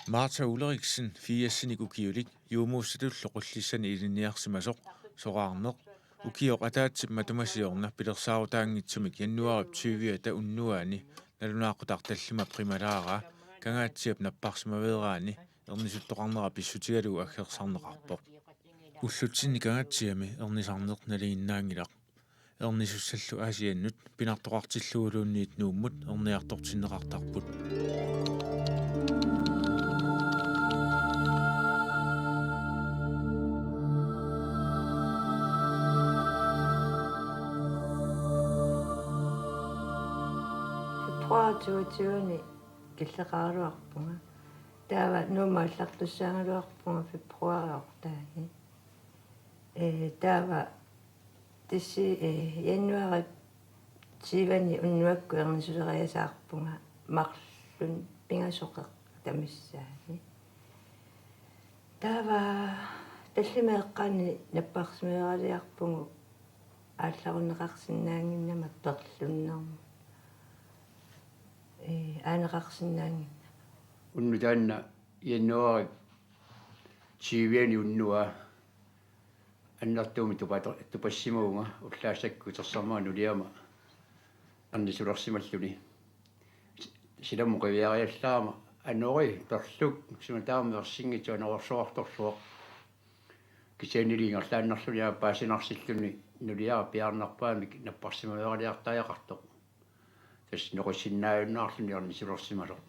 Martha Ulriksen, 80 ukiulik, juumuussatut loqullissani iliniarsimasoq, soqaarneq, ukioq ataatip matumasiorna pilersaarutaangitsumik jannuarip 20 ta unnuaani, nalunaaqqutartallima primalaara, kangaatsiap napparsimaveeraani, ernisuttoqarnera pissutigalu aggersarneqarpoq. Ullutsinni kangaatsiami ernisarneq naliinnaangilaq. Ernisussallu aasiannut pinartoqartilluuluunniit nuummut erniartortinneqartarput. Februar killeqaaruarpunga taava nuumaallartussaangaluarpunga februarortaani taava tissi januari sivani unnuakku ernisuleriasaarpunga marlun pingasoqeq tamissaani taava таллимеэккаани наппарсимеералиарпугу аалларунеқарсинаангиннама перлуннэрму aaneqarsinnaangin unnu januari siviani unnua annartuumi tupassimuunga ullaasakku tersarmaanu uliama arnisulersimalluni silamu qiviariallaama anori perluk sunataarmi ersingitu anorsortorsuoq kisianiliingerlaannarlunia paasinarсиллуни нулиара пиарнарпаамик наппарсимавеералиартааяқартоқ тас норисиннааюннаарлуни арнисулерсимасоқ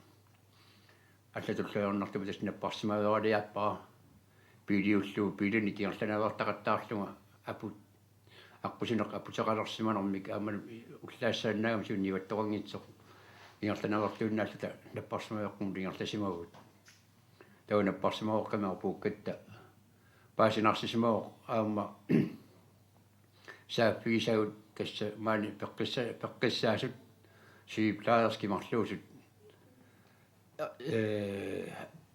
аллатуллуйорнартума тас наппарсимавеералиаппара пилиуллуу пилани киерланавертақаттаарлунга апут аққусинеқ апутеқалерсиманермик ааман уллаассааннаагам суунниуатторангитсоқ ингерланавертууннааллута наппарсимавеэққум лингерласимагут тау наппарсимавеэққамаа пууккатта паасинарсисимавоқ аама сааффигисагут тасса маани пеққиссаасут сииплаерски марлуусут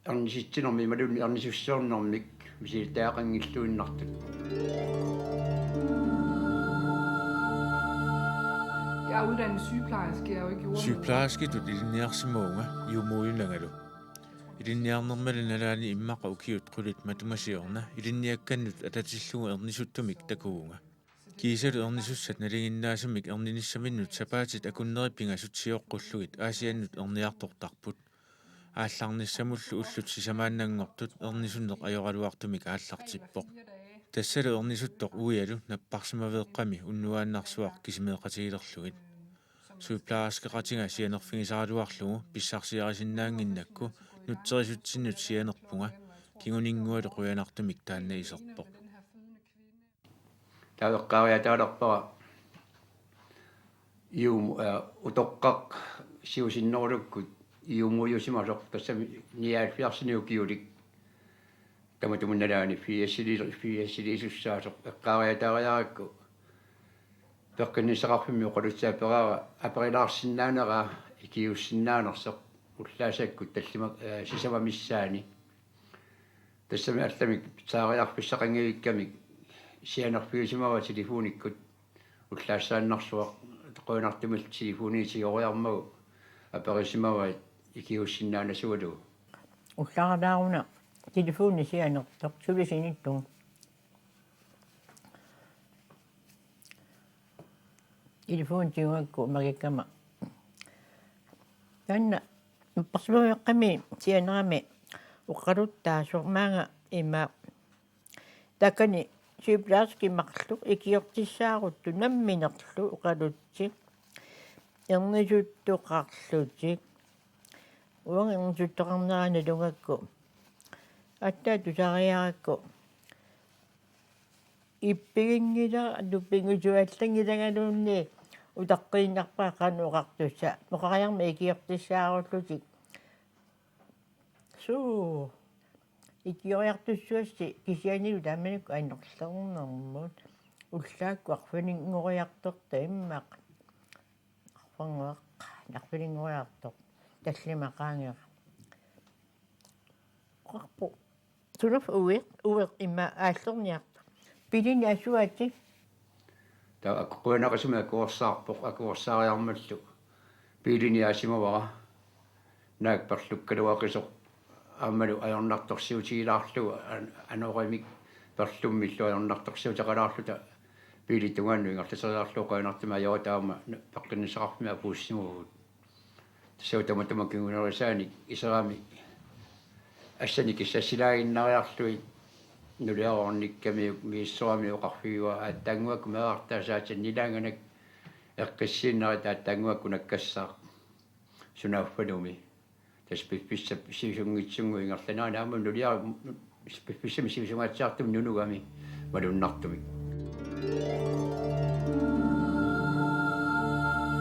арниситсинерми малуни арнисуссуорнэрмик мисилтаақангиллуиннартут Jeg er uddannet sygeplejerske, jeg er jo ikke jordemor. Sygeplejerskitut iliniarsimuunga juumuuyunangalu. Iliniarnermalunalaani immaqa ukiut qulit matumasiorna iliniakkannut atatillugu ernisuttumik takuunga. Kiisalu ernisussat naliginnaasumik erninissaminut sapaatit akunneripingasut sioqqulluit aasiannut erniartortarput. Aallarnissamullu ullut sisamaannanngortut ernisunneq ajoraluartumik aallartippoq. Tassalu ernisuttoq uialu napparsimaveeqqami unnuaannarsuaq kisimeeqatigilerlugit. Sygeplejerskeqatinga sianerfingisaraluarlugu pissarsiarisinnaanginnakku nutserisutsinnut sianerpunga kinguningualu quyanartumik taanna iserpoq. таавеққариатаалерпара иум утоққақ сиусиннерулуккут иумуйусимасоқ тассами ниаалфиарсиниукиулик таматумунналаани фиассилисуссаасоқ эққариатаариаракку пеққиннисақарфимми оқалутсаапераара аперилаарсиннаанера икиуссиннаанерсоқ уллаасаккут таллима сисавамиссаани тассами алламик саариарфиссақангивиккамик сианерфиусимава телефониккут уллаассааннарсуақ тоқуинартумил телефониитигориармагу аперисимава икиуссиннаанасуалу уллааралааруна телефонни сианертоқ сулисиниттуг телефон тиуакку магиккама танна наппарсимавеэққами сианерами уққалуттаа сормаага има такани сиплааски марлук икиортиссаагутту намминерлу уқалутсик ернисуттоқарлутик уан ернисуттоқарнерани лугакку аттаа тусариаракку иппигингила туппингусуаллангилагалуунни утаққииннарпаа қануқартусса моқариарма икиортиссаагуллутик суу икиориартуссуасси кисианилу тааманикку аннерлернэрмут уллаакку арфанингориарторта иммақ арфангоақ нарфанингориартор таллимақаангера қарпу тунаф уи имма ааллерниарта пилини асуати та аккуинақасума акуорсаарпоқ акуорсаариармаллу пилини асимавара наак перлуккалуақисоқ аммалу аёрнарторсиутигилаарлу аноримик перлуммиллу аёрнарторсиутеқалаарлута пилитугаанну ингерласериарлу қаанартима аёртаама паққиннисақарфима апууссимугут тассаутаматамаккингунерисаани исерами ассани киссассилаагиннариарлуи нулиаорникками мииссуами оқарфигуа ааттаангуак меартаасаатин нилаанганак эққиссииннери тааттаангуакку наккассаа сунааффануми таспипписса сисунгитсунгу ингерланаана аама нулиа спипписсами сисунгаатсаартум нунугами малуннартуми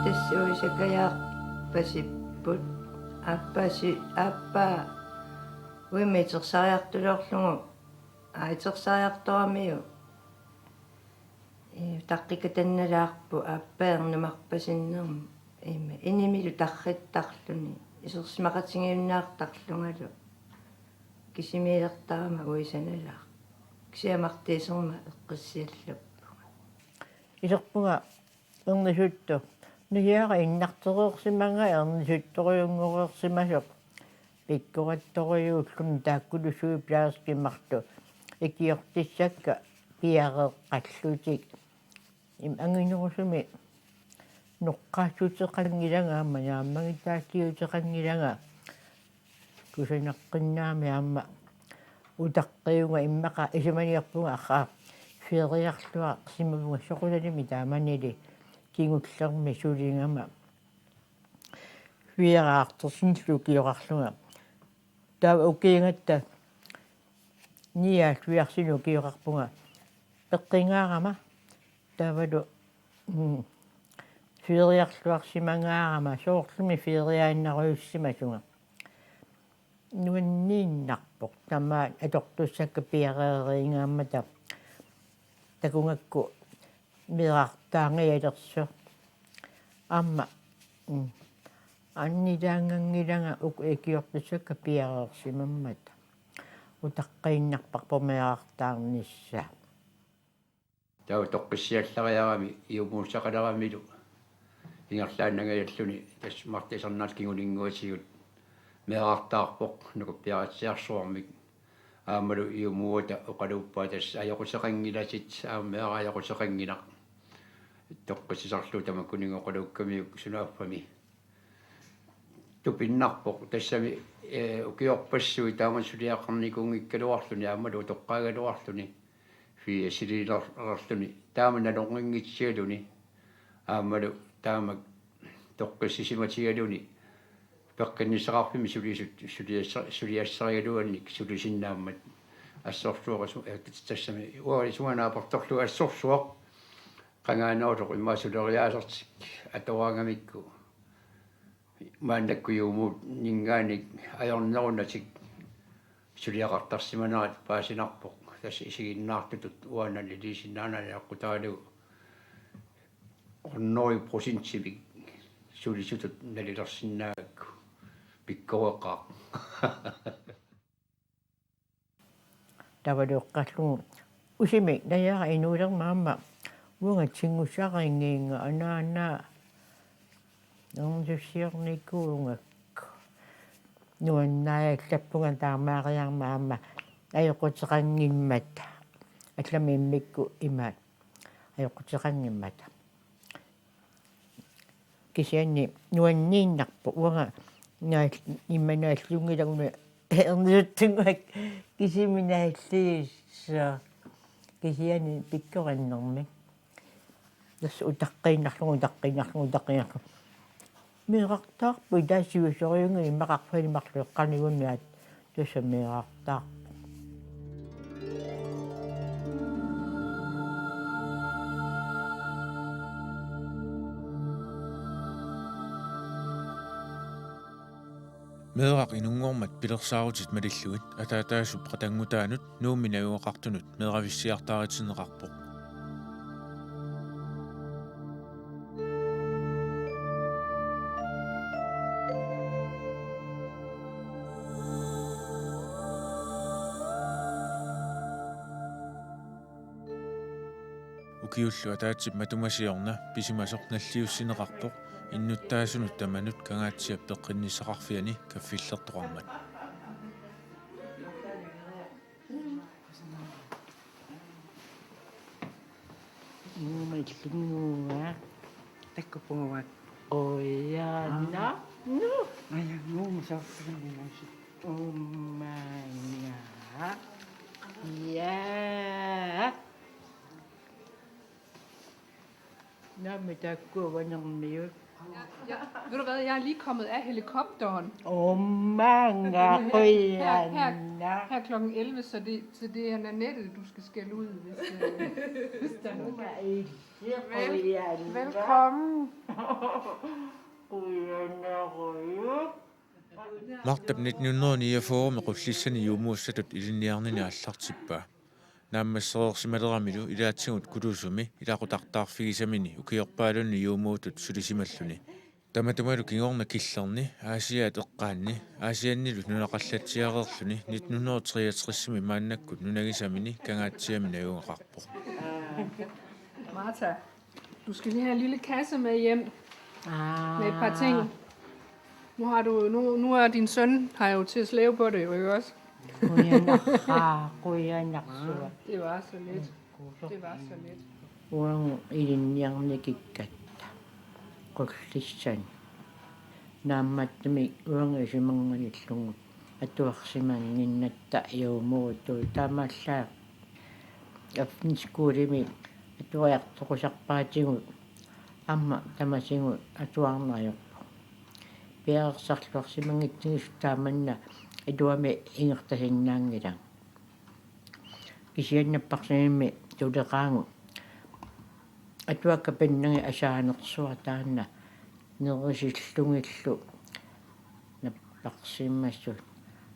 тассуисакаяа пасиппут аппа уимитерсариартулоорлугу аитерсариарторамиу таққикатанналаарпу аппаернумарпасиннерму има инимилу тарриттарлуни исерсимақатингиуннаартарлунгалу кисимиилертарама уисаналаа кисиамартиисерма эққиссиаллаппуга илерпуга эрнисутту нуяара иннартереерсиманга эрнисутториунгореерсимасоқ пиккоратториууллун тааккулусуи плааскиммарту икиортиссакка пиареэққаллутик им ангинерусуми ноққаасуутеқангилангаама яаммагитаатиутеқангиланга кусанеққиннаами аама утаққиунга иммақа исиманиарпунга ахаа фериарлуа симавунга соқулалими тааманили кингуллерми сулингама фиараартерсинлу киорарлунга таа укиингатта ниа фиарсину киорарпунга пеққингаарама тавалу фириарлуарсимангаарама соорлуми фириааннаруйуссимасунга нуаннииннарпоқ тамаа атортуссакка пиареерингааммата такунгакку мирартаангиалерсо амма аннилаангангилага уку экиортуссакка пиареерсимаммата утаққииннарпарпомеаартаарнisса таа тоққиссиаллариарами иумууссақаларамилу ингерлааннагаяллуни тас мартисернаал кигулингуасигут меаартаарпоқ нукуппиаратсиарсуармик аамалу иумуута оқалууппаа тас аёқусеқангиласит ааммеара аёқусеқангилақ тоққиссисарлу тамаккунингоқалууккамиук сунааффами тупиннарпоқ тассами укиорпассуи таамасулиақарникунгиккалуарлуни аамалу тоққаагалуарлуни фи силилерлуни тааманалонгингитсиалуни аамалу таамак тоққиссисиматигалуни пеққиннисақарфими сулиассаригалуанник сулисиннааммат ассорсуорасу тассами уарисуанаапорторлу ассорсуоқ qangaanauluq immaasулериаасертик атоаангамикку мааннаккуйуумуут нингааник аёрнерунатик сулиақартарсиманаат паасинарпоқ тасси исигиннаартутут уаанали лисиннаанали аққутаалу 100% сулисутут налилерсиннаагакку пиккоэқаа тавалуэққаллугу усими наяара инуулермаама уунга тингуссаарингиинга анаана нуунсуссиорникуунгакку нуаннааллаппунга таамаариармаама аёқутеқангиммата алламииммикку имаат аёқутеқангиммата кисианни нуаннииннарпу уунга наа имманааллунгилагуна эрнисуттунгак кисиминааллиисса кисиани пиккориннэрми тас утаққииннарлугу меэқартаарпу таасиусориунга иммақарфалимарлу эққанигунниат тусса меэқартаар Meerak inungormat pilersaarutit malilluit ataataassup qatangutaanut nuuminajuaqartunut meeravissiartaaritineqarpoq ukiullu ataatip matumasiorna pisimasoq nalliussineqarpoq иннуттаасунут таманут кангааtsiap пеққиннисақарфиани каффилlertoqarmat Maitlunga. Takkupungavat. Oyana. No. Aja muumusaukkana. Umanga. Ja. Nå, men der går under mere. Ja, ved du hvad, jeg er lige kommet af helikopteren Umanga. Oyana. her kl. 11, så det er Nanette, du skal skælde ud, hvis der er noget. Velkommen. Maqtab 1949 mequllissani yuumuussatut ilinniarnini allartippaa. Naammassereersimalерamilu ilaatsigut kulusumi ilaqutaqtaarfigisamini ukiorpaalunni yuumuutut sulisimalluni. Tamatumalu kingorna killerni Aasiaat eqqaanni Aasiannilu nunaqallatsiareerluni 1963 maannakkut nunagisamini kangaatsiami najuungaqarpoq. Martha, du skal lige have en lille kasse med hjem med et par ting. Nu er din søn har jo til at slæve på det, jo ikke også? Det var så lidt. Det var så lidt. Uang ilinniarni kikkatta. Qullissan. Naammattami uanga isimanganillungut. Atuarsimanninnatta yuumuutu tamallaa. Afniskuulimi atuariartoqusarpaatigut. Amma tamasingut atuarnariorpu. Piarsarluarsimangitsigis taamanna ituami ingertasinnaangila. Kisiannapparsinimmi tuleqaangut. Atuakkapinnagi asaanersuar taanna nerisillungillu nappaqsimmassut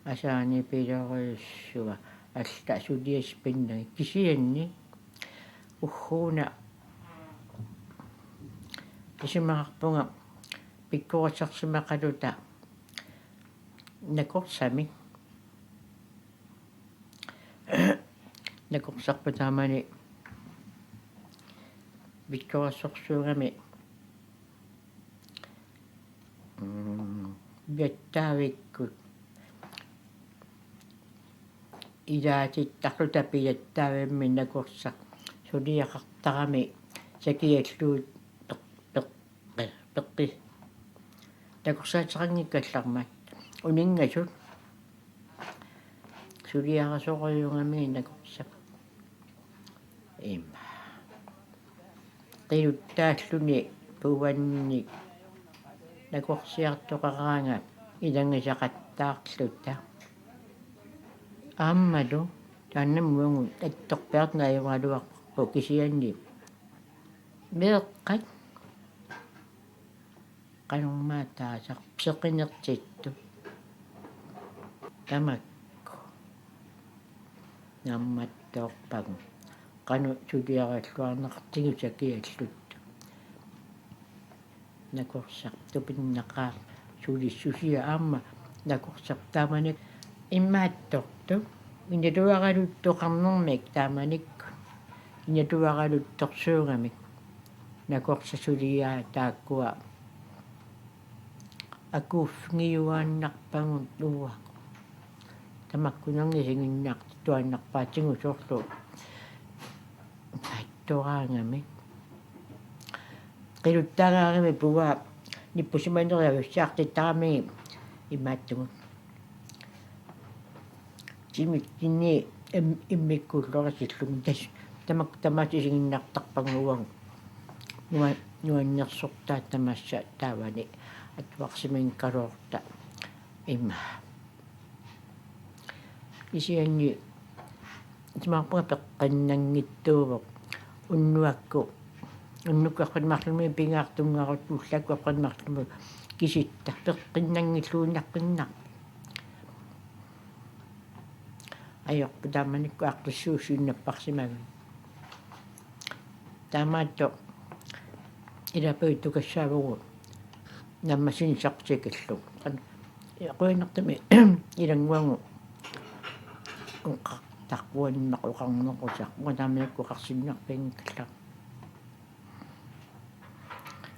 asaani piloriyussuga alla suliaspinnagi kisianni uhhuuna isimaqarpunga pikkuratsersimaqaluta nakorsami nakorsarputaamani pikkuratsorsuugami biattaavikkut ilaatittarluta piattaavimmi nakorsa suliaqartarami sakialluut peqqi takorsaatiqanngikkallarmat uningasut suliaqasoquyungami nakorsa ima qiluttaalluni puuvanni nakorsiartoqaraanga ilangisaqattaarluta aammalu taannamuangut attorpiartnaajugaluarpu kisianni meeqqat qanormaataasaq seqinertittu tamakku nammattoorpagu qanu suliaralluarnartigu sakiallut nakorsaq tupinnaqaa sulissusia aamma nakorsaq taamanik immaattortu inatuaqaluttoqarnermik taamanikku inatuaqaluttorsuugamik nakorsasuliaa taakkua akuuffngiuaannarpagun luuaq tamakkunarnisinginnaarti tuannarpaatigu sorlu attoraangami qiluttaagaarimi pugaa nippusimaneriavissiaartittarami immaattugut timikkinni immikkuullorisillugu tas tamatisiginnaartarpaguuagu nuannersortaa tamassa taavani atuarsimin kaloorta ima isianni timaarpunga peqqannangittuuvoq unnukaqqanmarlumi pingaartungarut ullakuaqqanmarlumu kisitta peqqinnangilluunnaqqinnar ajorpu taamanikku aqlissuusiunnapparsimagun taamaatto ilapuittukassaavagu nammasinissartikillu quinnertami ilanguangu uqqartarpuanmaq uqarnequsaq taamanikku qarsinnarpingkallar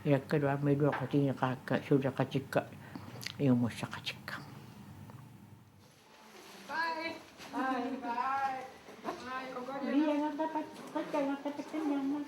ilakkalu amiluoqatigiqaakka suleqatikka iumussaqatikka Bye. Bye. Bye. Kom godt hjem. Liangattapat qattagattatakkannaamma